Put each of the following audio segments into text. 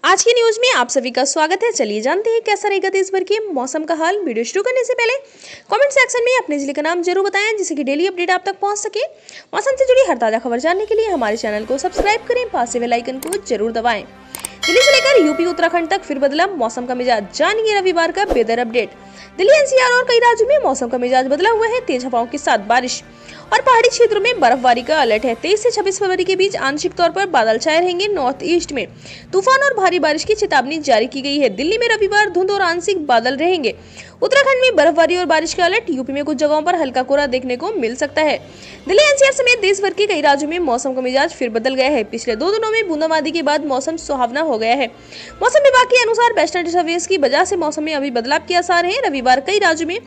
आज की न्यूज में आप सभी का स्वागत है। चलिए जानते हैं कैसा रहेगा देश भर के मौसम का हाल। वीडियो शुरू करने से पहले कमेंट सेक्शन में अपने जिले का नाम जरूर बताएं, जिससे कि डेली अपडेट आप तक पहुंच सके। मौसम से जुड़ी हर ताजा खबर जानने के लिए हमारे चैनल को सब्सक्राइब करें, पास से बेल आइकन को जरूर दबाएं। दिल्ली से लेकर यूपी उत्तराखंड तक फिर बदला मौसम का मिजाज, जानिए रविवार का वेदर अपडेट। दिल्ली एनसीआर और कई राज्यों में मौसम का मिजाज बदला हुआ है। तेज हवाओं के साथ बारिश और पहाड़ी क्षेत्रों में बर्फबारी का अलर्ट है। 23 से 26 फरवरी के बीच आंशिक तौर पर बादल छाए रहेंगे। नॉर्थ ईस्ट में तूफान और भारी बारिश की चेतावनी जारी की गई है। दिल्ली में रविवार धुंध और आंशिक बादल रहेंगे। उत्तराखंड में बर्फबारी और बारिश का अलर्ट। यूपी में कुछ जगहों पर हल्का कोहरा देखने को मिल सकता है। दिल्ली एनसीआर समेत देश भर के कई राज्यों में मौसम का मिजाज फिर बदल गया है। पिछले 2 दिनों में बूंदाबांदी के बाद मौसम सुहावना हो गया है। मौसम विभाग के अनुसार वेस्टर्न डिस्टर्बेंस की वजह से मौसम में अभी बदलाव के आसार हैं। रविवार कई राज्यों में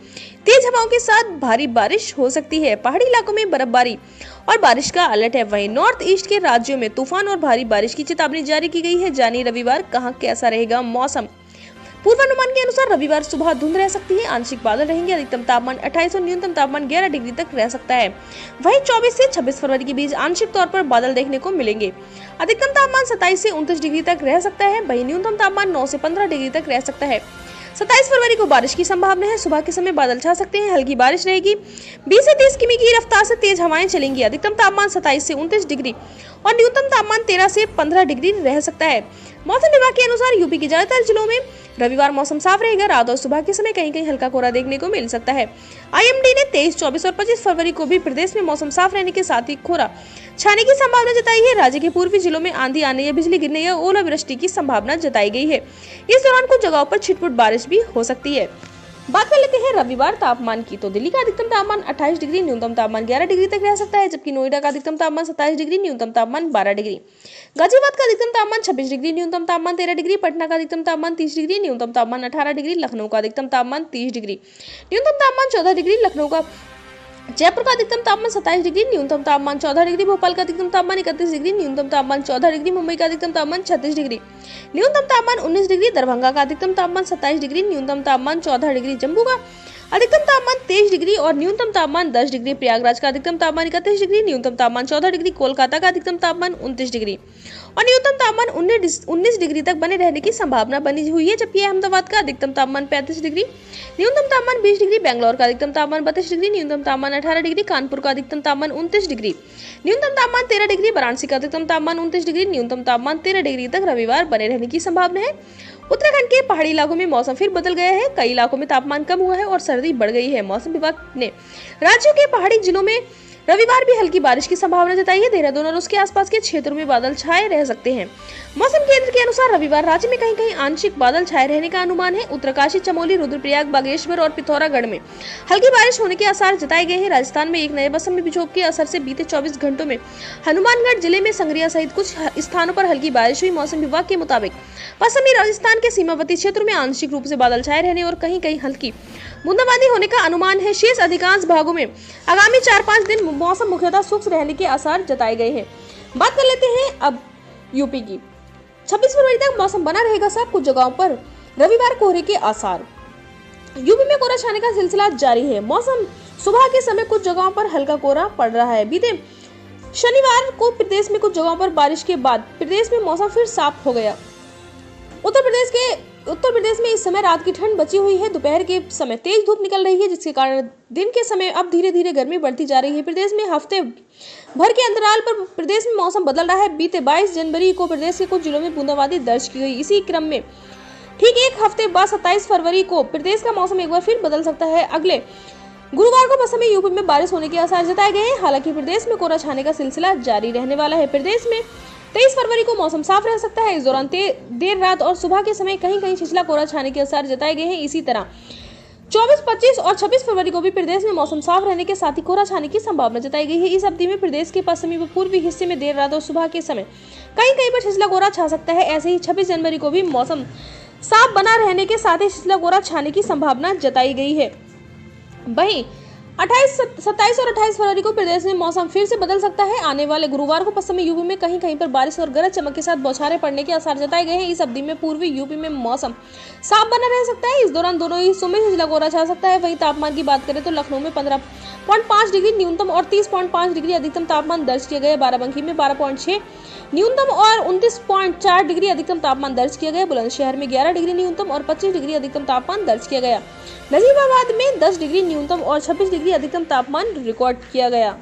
तेज हवाओं के साथ भारी बारिश हो सकती है। पहाड़ी इलाकों में बर्फबारी और बारिश का अलर्ट है। वहीं नॉर्थ ईस्ट के राज्यों में तूफान और भारी बारिश की चेतावनी जारी की गई है। जानिए रविवार कहां कैसा रहेगा मौसम। पूर्वानुमान के अनुसार रविवार सुबह धुंध रह सकती है, आंशिक बादल रहेंगे। अधिकतम तापमान 28 और न्यूनतम तापमान 11 डिग्री तक रह सकता है। वहीं 24 से 26 फरवरी के बीच आंशिक तौर पर बादल देखने को मिलेंगे। अधिकतम तापमान 27 से 29 डिग्री तक रह सकता है। वहीं न्यूनतम तापमान 9 से 15 डिग्री तक रह सकता है। 27 फरवरी को बारिश की संभावना है। सुबह के समय बादल छा सकते हैं, हल्की बारिश रहेगी। 20 से 30 किमी की रफ्तार से तेज हवाएं चलेंगी। अधिकतम तापमान 27 से 29 डिग्री और न्यूनतम तापमान 13 से 15 डिग्री रह सकता है। मौसम विभाग के अनुसार यूपी के ज्यादातर जिलों में रविवार मौसम साफ रहेगा। रात और सुबह के समय कहीं कहीं हल्का कोहरा देखने को मिल सकता है। आईएमडी ने 23, 24 और 25 फरवरी को भी प्रदेश में मौसम साफ रहने के साथ ही कोहरा छाने की संभावना जताई है। राज्य के पूर्वी जिलों में आंधी आने या बिजली गिरने या ओलावृष्टि की संभावना जताई गई है। इस दौरान कुछ जगहों पर छिटपुट बारिश भी हो सकती है। बात कर लेते हैं रविवार तापमान की। तो दिल्ली का अधिकतम तापमान 28 डिग्री, न्यूनतम तापमान 11 डिग्री तक रह सकता है, जबकि नोएडा का अधिकतम तापमान 27 डिग्री, न्यूनतम तापमान 12 डिग्री। गाजियाबाद का अधिकतम तापमान 26 डिग्री, न्यूनतम तापमान 13 डिग्री। पटना का अधिकतम तापमान 30 डिग्री, न्यूनतम तापमान 18 डिग्री। लखनऊ का अधिकतम तापमान 30 डिग्री, न्यूनतम तापमान 14 डिग्री। लखनऊ का जयपुर का अधिकतम तापमान 27 डिग्री, न्यूनतम तापमान 14 डिग्री। भोपाल का अधिकतम तापमान 31 डिग्री, न्यूनतम तापमान 14 डिग्री। मुंबई का अधिकतम तापमान 36 डिग्री, न्यूनतम तापमान 19 डिग्री। दरभंगा का अधिकतम तापमान 27 डिग्री, न्यूनतम तापमान 14 डिग्री। जम्मू का अधिकतम तापमान 23 डिग्री और न्यूनतम तापमान 10 डिग्री। प्रयागराज का अधिकतम तापमान 31 डिग्री, न्यूनतम तापमान 14 डिग्री। कोलकाता का अधिकतम तापमान 29 डिग्री और न्यूनतम तापमान 19 डिग्री तक बने रहने की संभावना बनी हुई है, जबकि अहमदाबाद का अधिकतम तापमान 35 डिग्री, न्यूनतम तापमान 20 डिग्री। बेंगलोर का अधिकतम तापमान 32 डिग्री, न्यूनतम तापमान 18 डिग्री। कानपुर का अधिकतम तापमान 29 डिग्री, न्यूनतम तापमान 13 डिग्री। वाराणसी का अधिकतम तापमान 29 डिग्री, न्यूनतम तापमान 13 डिग्री तक रविवार बने रहने की संभावना है। उत्तराखंड के पहाड़ी इलाकों में मौसम फिर बदल गया है। कई इलाकों में तापमान कम हुआ है और सर्दी बढ़ गई है। मौसम विभाग ने राज्यों के पहाड़ी जिलों में रविवार भी हल्की बारिश की संभावना जताई है। देहरादून और उसके आसपास के क्षेत्रों में बादल छाए रह सकते हैं। मौसम केंद्र के अनुसार रविवार राज्य में कहीं कहीं आंशिक बादल छाए रहने का अनुमान है। उत्तरकाशी, चमोली, रुद्रप्रयाग, बागेश्वर और पिथौरागढ़ में हल्की बारिश होने के आसार जताए गए हैं। राजस्थान में एक नए मौसमी विक्षोभ के असर से बीते 24 घंटों में हनुमानगढ़ जिले में संगरिया सहित कुछ स्थानों पर हल्की बारिश हुई। मौसम विभाग के मुताबिक पश्चिमी राजस्थान के सीमावर्ती क्षेत्रों में आंशिक रूप से बादल छाए रहने और कहीं कहीं हल्की बूंदाबांदी होने का अनुमान है। शेष अधिकांश भागों में आगामी 4-5 दिन मौसम मुख्यतः शुष्क रहने के आसार जताए गए हैं। बात कर लेते हैं अब यूपी की। 26 फरवरी तक मौसम बना रहेगा साफ, कुछ जगहों पर रविवार कोहरे के आसार। यूपी में कोहरा छाने का सिलसिला जारी है। मौसम सुबह के समय कुछ जगहों पर हल्का कोहरा पड़ रहा है। बीते शनिवार को प्रदेश में कुछ जगहों पर बारिश के बाद प्रदेश में मौसम फिर साफ हो गया। उत्तर प्रदेश में इस समय रात की ठंड बची हुई है। दोपहर के समय तेज धूप निकल रही है, जिसके कारण दिन के समय अब धीरे धीरे गर्मी बढ़ती जा रही है। प्रदेश में हफ्ते भर के अंतराल पर प्रदेश में मौसम बदल रहा है। बीते 22 जनवरी को प्रदेश के कुछ जिलों में बूंदाबांदी दर्ज की गई। इसी क्रम में ठीक एक हफ्ते बाद 27 फरवरी को प्रदेश का मौसम एक बार फिर बदल सकता है। अगले गुरुवार को पश्चिमी यूपी में बारिश होने के आसार जताए गए हैं। हालांकि प्रदेश में कोहरा छाने का सिलसिला जारी रहने वाला है। प्रदेश में 23 फरवरी को मौसम साफ रह सकता है। इस दौरान देर रात और सुबह के समय कहीं कहीं छिछला कोहरा छाने के आसार जताए गए हैं। इसी तरह 24, 25 और 26 फरवरी को भी प्रदेश में मौसम साफ रहने के साथ ही कोहरा छाने की संभावना जताई गई है। इस अवधि में प्रदेश के पश्चिमी व पूर्वी हिस्से में देर रात और सुबह के समय कहीं कहीं पर छिछला कोहरा छा सकता है। ऐसे ही 26 जनवरी को भी मौसम साफ बना रहने के साथ ही छिछला कोहरा छाने की संभावना जताई गई है। वहीं 27 और 28 फरवरी को प्रदेश में मौसम फिर से बदल सकता है। आने वाले गुरुवार को पश्चिमी यूपी में कहीं कहीं पर बारिश और गरज चमक के साथ बौछारें पड़ने के आसार जताए गए हैं। इस अवधि में पूर्वी यूपी में मौसम साफ बना रह सकता है। इस दौरान दोनों हिस्सों में छिछला कोहरा छा सकता है। वहीं तापमान की बात करें तो लखनऊ में 30.5 डिग्री न्यूनतम और 30.5 डिग्री अधिकतम तापमान दर्ज किया गया। बाराबंकी में 12.6 न्यूनतम और 29.4 डिग्री अधिकतम तापमान दर्ज किया गया। बुलंदशहर में 11 डिग्री न्यूनतम और 25 डिग्री अधिकतम तापमान दर्ज किया गया। नजीबाबाद में 10 डिग्री न्यूनतम और 26 डिग्री अधिकतम तापमान रिकॉर्ड किया गया।